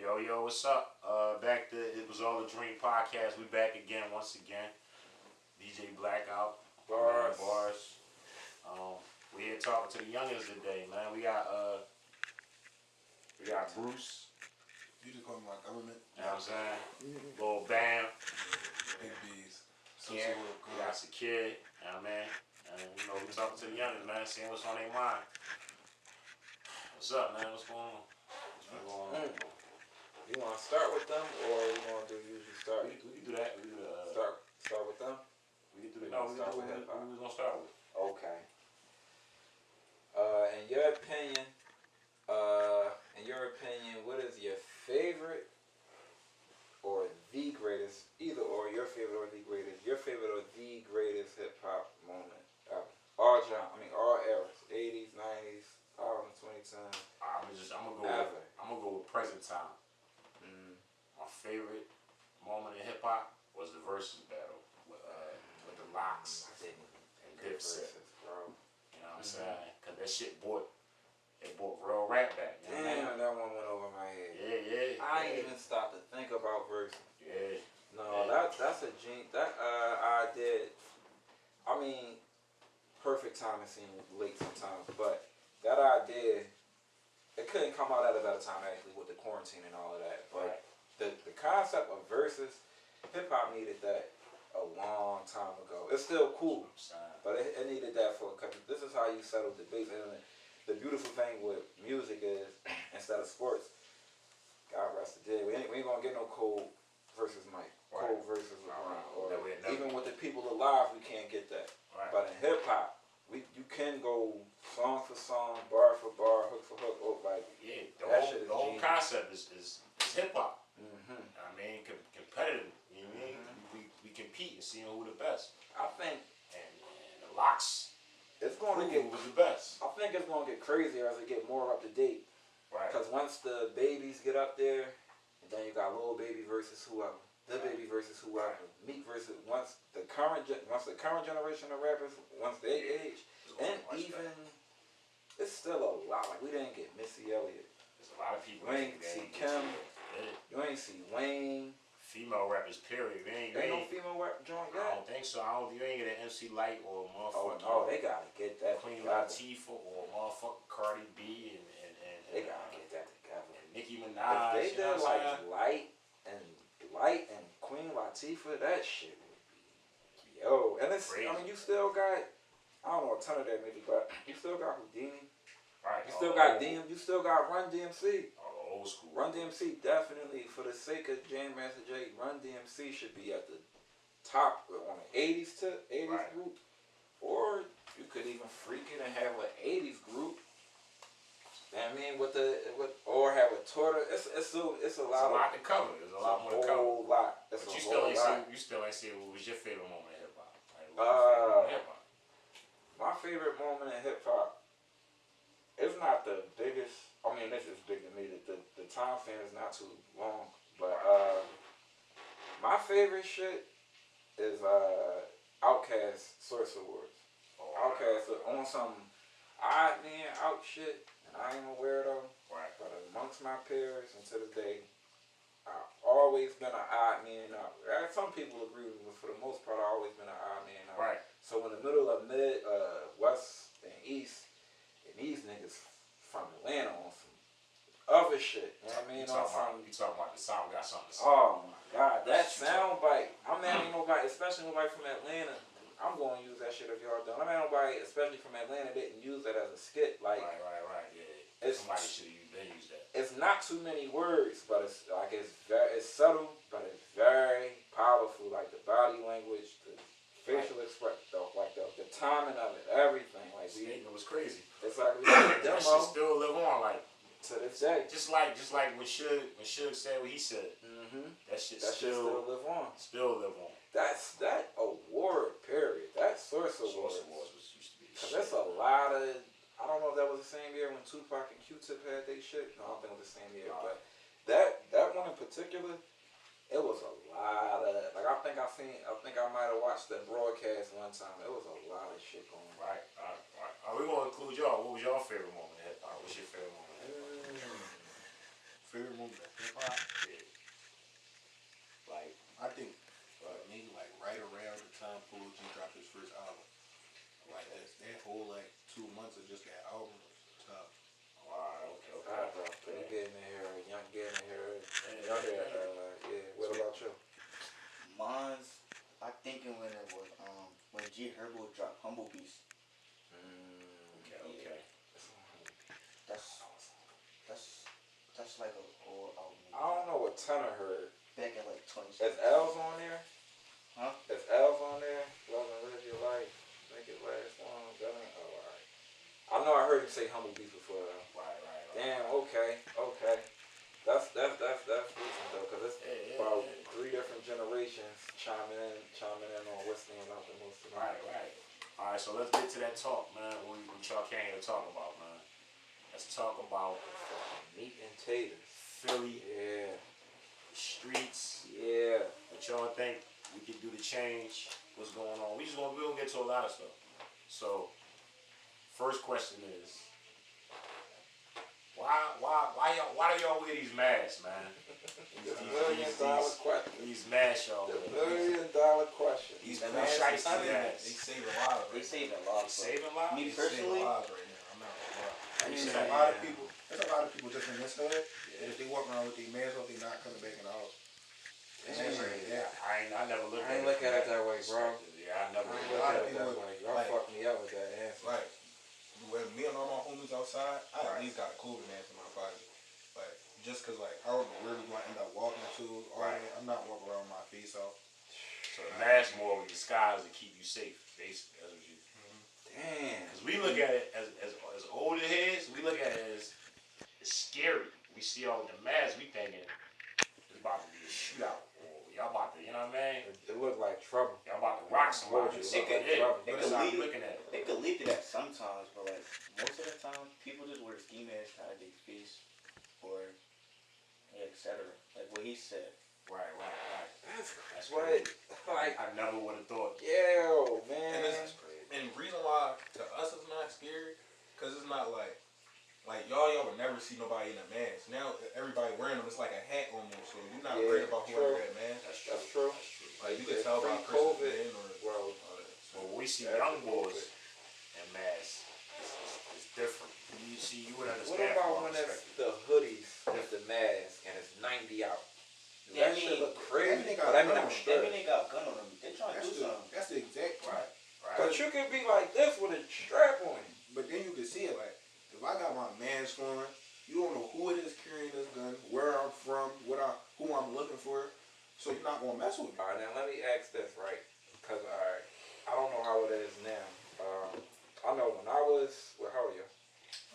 Yo, what's up? Back to It Was All a Dream podcast. We back again, once again. DJ Blackout, Bars. Bars. We here talking to the youngins today, man. We got Bruce. You just call me my government. You know what I'm saying? Lil Bam. Big B's. Yeah. We got Secure. You know what I mean? And we talking to the youngins, man, seeing what's on their mind. What's up, man? What's going on? You want to start with them, or you want to usually start? We can do that. We can do start with them. We can do that. No, we can do what we was gonna start with. Okay. In your opinion, what is your favorite or the greatest, either or your favorite or the greatest, hip hop moment ever? All eras, 80s, 90s, 2010s. I'm gonna go with present time. My favorite moment in hip hop was the versus battle with the Locks and Dipset. Bro. You know what I'm saying? Cause that shit brought real rap back. You know Damn, that one went over my head. Yeah. I ain't even stopped to think about verses. Yeah. No, that's a genius. I did. I mean, perfect timing seemed late sometimes, but that idea, it couldn't come out at a better time actually with the quarantine and all of that. But the concept of verses, hip hop needed that a long time ago. It's still cool, but it needed that because this is how you settle debates. And the beautiful thing with music is, instead of sports, God rest the dead, we ain't gonna get no Cole versus Mike, Cole versus LeBron, or even with the people alive, we can't get that. Right. But in hip hop, you can go song for song, bar for bar, hook for hook. The whole concept is hip hop. I mean, competitive. You know what I mean? We compete and see who the best. I think, and the Locks. It's going to get who was the best. I think it's going to get crazier as it get more up to date. Right. Because once the babies get up there, and then you got Lil Baby versus whoever, the Baby versus whoever, Meek versus once the current generation of rappers, once they age, and even it's still a lot. Like we didn't get Missy Elliott. There's a lot of people. You ain't see Kim. You ain't see Wayne. Female rappers, period. Ain't no female rap joint yet. I don't think so. You ain't get an MC Light or a motherfucker. Oh no, they gotta get that Queen together. Latifah or motherfucking Cardi B and they gotta get that together. And Nicki Minaj. If they did like Light and Queen Latifah, that shit would be and it's crazy. I mean, you still got I don't know a ton of that maybe, but you still got Houdini. Right. You still got You still got Run DMC. Old school. Run DMC definitely, for the sake of Jam Master Jay, Run DMC should be at the top on the 80s group, or you could even freak it and have an 80s group. I mean, or have a tour. It's a lot. It's a lot to cover. There's a lot more to cover. Whole lot. But you still ain't see what was your favorite moment in hip hop. My favorite moment in hip hop. It's not the biggest. I mean, this is big to me. The time span is not too long, but my favorite shit is Outkast Source Awards. Outkast on some odd man out shit, and I ain't a weirdo. Right. But amongst my peers, and to this day, I've always been an odd man out. Some people agree with me, but for the most part, I've always been an odd man out. Right. So in the middle of mid, west, and east, and these niggas from Atlanta on some other shit. You know what I mean? You talking about the sound got something to say. Oh my God, that sound bite. I'm not ain't nobody, especially nobody from Atlanta. I'm going to use that shit if y'all don't. I'm not nobody, especially from Atlanta, didn't use that as a skit. Like, right, yeah. Somebody should have used that. It's not too many words, but it's subtle, but it's very powerful. Like the body language, the facial expression, the timing of it, everything. Like it was crazy. It's like we got a demo. That shit still live on, like to this day. Just like when Suge said what he said. That shit still live on. Still live on. That's that award period. That Source Awards used to be. Cause that's a lot of. I don't know if that was the same year when Tupac and Q-Tip had they shit. No, I don't think it was the same year. But that one in particular, it was a lot of. Like I think I might have watched that broadcast one time. It was a lot of shit going on. Right. We're gonna include y'all. What was your favorite moment in hip hop? What's your favorite moment in hip hop? Favorite moment in hip hop? months or just that album stuff. Alright, okay, Alright, bro. okay. You getting in here, young getting in here. Yeah, Y'all here, yeah. yeah. What about you? Mine's, I thinking when it was when G Herbo dropped Humble Beast. Okay. That's like a old album. I don't know what ton I heard. Back in like 20. Is L's on there? Huh? Is L's on there? Love and live your life. Make it last long. Oh, alright. I know I heard him say Humble Beast before though. Right. Damn, okay. That's decent though, cause it's about 3 different generations chiming in on what's standing out the most tonight. Right. Alright, so let's get to that talk, man. What y'all came here to talk about, man. Let's talk about Meat and taters. Philly, Yeah. streets. Yeah. What y'all think we can do to change what's going on? We're gonna get to a lot of stuff. So, first question is, why do y'all wear these masks, man? The $1,000,000 question. These masks, y'all The wear. $1,000,000 question. These The masks, masks, masks. they save a lot of They it. saved a lot. They saving lives? Me They save a personally, lot right now. I'm not gonna lie. You There's say- a lot of people. There's a lot of people just in this hood. And if they walk around with their masks off, they not coming back in the house. Yeah, I never looked I at ain't it. look at it that way, bro. Yeah, I never I ain't looked look at at it. it that way. Y'all like- fucked me up with that answer. Like, when me and all my homies outside, I at least got a COVID mask in my pocket. Like, just cause like I don't know where we gonna end up walking to. All Right. that. I'm not walking around with my face out. So the mask more of a disguise to keep you safe, basically. That's what you. Damn. Because we look at it as older heads, we look at it as it's scary. We see all the masks, we thinking it's about to be a shootout. Or y'all about to, you know what I mean? It looked like trouble. Y'all about to rock somebody. It It's looked like like it. trouble. It That's could how we lead- looking at it. it could lead to that sometimes, but like most of the time, people just wear ski masks to hide their face, or etc. Like what he said. Right. That's What? what. Like, I never would have thought. yo, man. And this is and the reason why to us it's not scary, cause it's not like y'all would never see nobody in a mask. Now everybody wearing them, it's like a hat almost. So you're not Yeah, worried about who true. wear that mask. That's true. Like you can tell by a person Pre-COVID, in or well, all that. But when we see That's young the boys COVID. in masks, it's different. You see, you would What understand. about from when our it's perspective. the hoodies with the mask and it's 90 out? Does Yeah, that I shit mean, look crazy? that nigga But got I mean, a I'm gun. sure. Maybe they got a gun on them. They trying to do something. That's the exact Right. But you could be like this with a strap on you. But then you can see it like if I got my mask on, you don't know who it is carrying this gun, where I'm from, who I'm looking for, so you're not gonna mess with me. Alright, now let me ask this, right? Because, alright, I don't know how it is now. I know when I was, well, how old are you?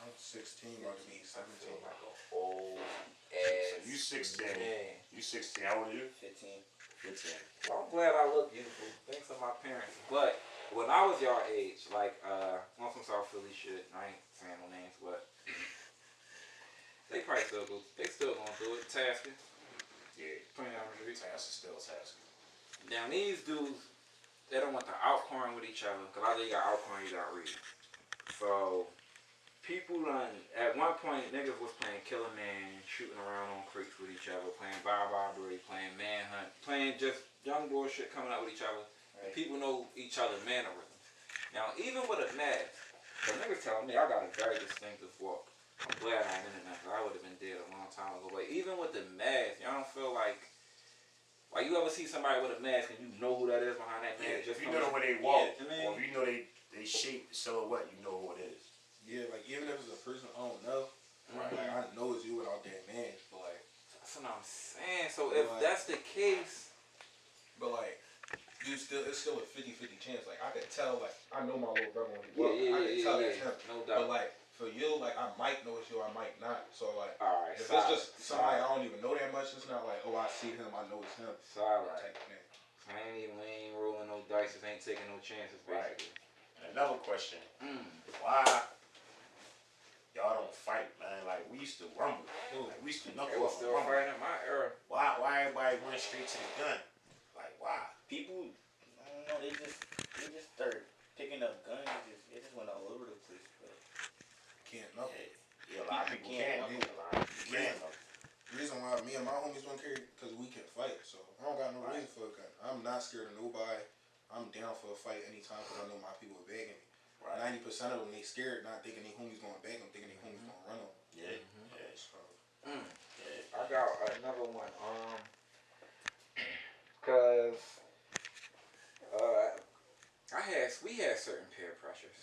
I'm 16, about to be 17. Like an old So ass. you 16. Man. You 16. How old are you? 15. 15. Well, I'm glad I look beautiful. Thanks to my parents. But when I was y'all age, like, I'm from South Philly shit. I ain't saying no names, but they probably still going through it. Tasker. Yeah. 29 Street. Task is still tasking. Now these dudes, they don't want to outcorn with each other. Cause I know you got outcorn, you got read. So people done, at one point niggas was playing Killer Man, shooting around on creeks with each other, playing Bob Aubrey, playing Manhunt, playing just young boy shit coming out with each other. And people know each other's mannerisms. Now even with a mask, the niggas telling me I got a very distinctive walk. I'm glad I'm in it now, cause I would have been dead a long time ago. But even with the mask, y'all don't feel like you ever see somebody with a mask and you know who that is behind that Yeah, mask? if Just you from know the the- way they walk, Yeah, I mean- or if you know they shape, the silhouette, you know who it is. Yeah, like even if it's a person I don't know, Right. like I know it's you without that mask, but like, That's what I'm saying. So if Right. that's the case, it's still a 50-50 chance. Like I could tell, like I know my little brother when he yeah, walk. yeah, I could tell that's yeah, him. no But doubt. like for you, like I might know it's you, I might not. So like All right, if solid, it's just somebody I solid, don't even know that much, it's not like, oh, I see him, I know it's him solid. type of thing. We ain't rolling no dice, ain't taking no chances, Right. basically. And another question: Mm. why y'all don't fight, man? Like we used to rumble, like we used to They knuckle was up still and rumble. fighting in my era. Why everybody went straight to the gun? Like why? People, I don't know, they just start picking up guns. It just went all over the place. But Can't know. Yeah, a lot of people Can't can't. knuckle. A lot of people can't. The reason why me and my homies don't carry because we can fight. So I don't got no reason for a gun. I'm not scared of nobody. I'm down for a fight anytime because I know my people are begging me. Right. 90% of them they scared, not thinking they homies going back. I'm thinking they homies going to run them. Yeah. Mhm. Yeah. So, Yeah. I got another one. Cause we had certain peer pressures.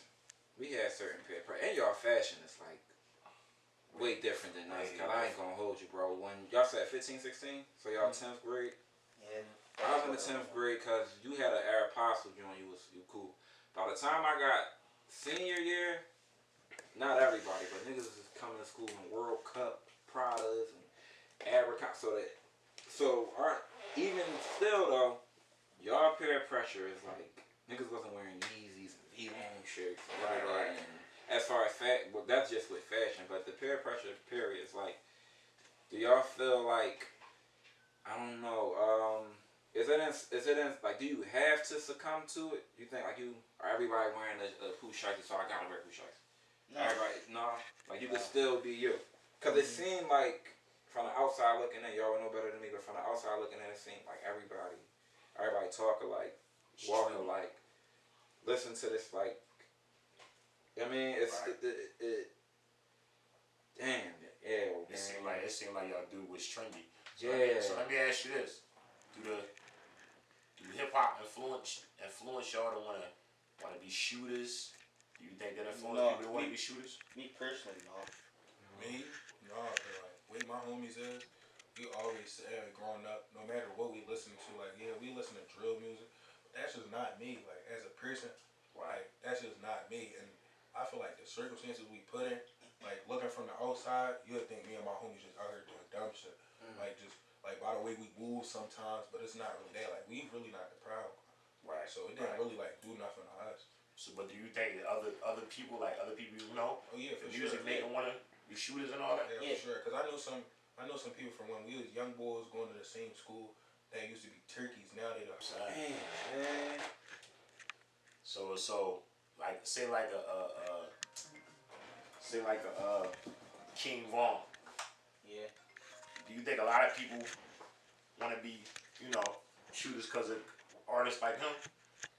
We had certain peer pressure, and y'all fashion is like way different than us. Cause I ain't gonna hold you, bro. When y'all said 15, 16, so y'all 10th grade. Yeah. I was in the 10th grade because you had an Aeropostale joint. You cool. By the time I got senior year, not everybody, but niggas was coming to school in World Cup, Pradas, and Abercrombie. So even still though, y'all peer pressure is like niggas wasn't wearing Yeezys and V-Long shirts. Right. And as far as well, that's just with fashion. But the peer pressure period is like, do y'all feel like, I don't know, is it in like, do you have to succumb to it? You think like everybody wearing a poo shiesty, so I gotta wear poo shiesty? No. Everybody, no, like you could still be you. Cause it seemed like from the outside looking in, y'all know better than me, but from the outside looking in, it seemed like everybody talk alike, walk alike, listen to this like. I mean, it's Right. damn, yeah. It seemed like y'all do what's trendy. So Yeah. So let me ask you this: Do hip hop influence y'all to wanna be shooters? Do you think that influence No, people to wanna be shooters? Me personally, no. me, no, like, way my homies is, we always said growing up, no matter what we listen to, like, yeah, we listen to drill music, but that's just not me. Like, as a person, like, that's just not me. And I feel like the circumstances we put in, like, looking from the outside, you would think me and my homies just out here doing dumb shit. Like, just, like, by the way we move sometimes, but it's not really that. Like, we really not the problem. Right. So it didn't really, like, do nothing to us. So, but do you think that other people you know, Oh, yeah, the for music sure. make them wanna be shooters and all that? Yeah, for sure. Cause I know some people from when we was young boys going to the same school that used to be turkeys. Now they don't. Man. So like say like a King Von. Yeah. Do you think a lot of people wanna be, shooters because of artists like him?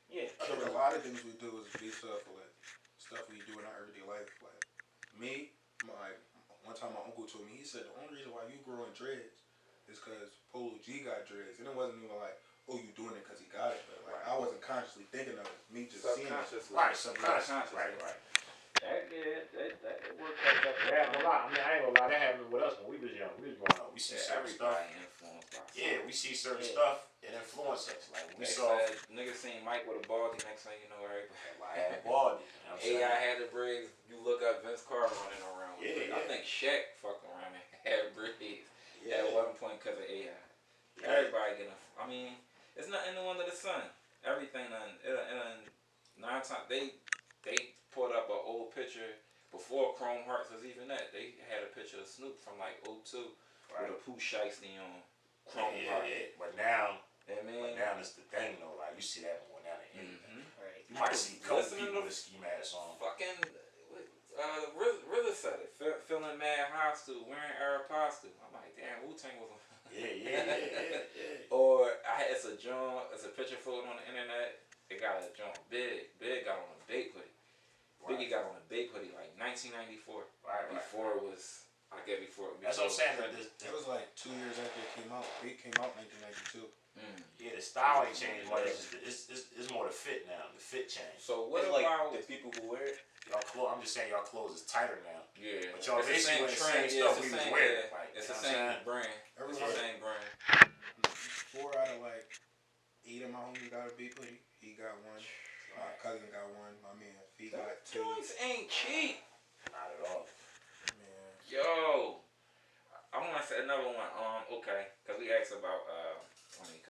Yeah. I think a lot of things we do is based off of like stuff we do in our everyday life. Like me, one time my uncle told me, he said the only reason why you growing dreads is because Polo G got dreads, and it wasn't even like, oh, you doing it because he got it, but like I wasn't consciously thinking of it. Me just seeing it. Subconsciously. Right. That works like that. That happened a lot. I mean, I ain't gonna lie. That happened with us when we was young. We was growing up. We see certain stuff. Everybody influenced by something. Yeah, we see certain stuff. It influenced us. Like when we They saw said, niggas seen Mike with a baldy, next thing you know, everybody. I had Baldy. You know what I'm saying? AI had the braids. You look up Vince Carter running around with Yeah, braids. yeah. I think Shaq fucked around and had braids Yeah. at one point because of AI. Yeah. Everybody getting. I mean, it's nothing new under the sun. Everything and 9 times they put up an old picture before Chrome Hearts was even that. They had a picture of Snoop from like 02 with a Pooh Shiesty on Chrome Hearts. Yeah. But now it's it's the thing though. Like you see that more now than anything. Right. You might see a couple Listening people to with ski masks on. fucking RZA said it. Feeling mad hostile, wearing Aeropostale. I'm like, damn, Wu-Tang was on. Yeah. Or it's a picture floating on the internet. It got a joint big got on a big hoodie. Biggie got on a big hoodie like 1994. Right. Before it was, I guess before. That's what I'm saying. It was like 2 years after it came out. It came out 1992. Yeah, the style ain't changed much. It's more the fit now. The fit changed. So what It's about like the people who wear it? I'm just saying y'all clothes is tighter now. Yeah, But y'all it's the basically same wearing the trend. same Yeah, stuff it's we the was same. wearing. Yeah. Like, It's you the know what I'm same brand. It's the same brand. 4 out of like 8 of my homies got a big hoodie. He got one. My cousin got one. My man Fee got 2. Joints ain't cheap. Not at all. Man. Yo, I want to say another one. Okay, because we asked about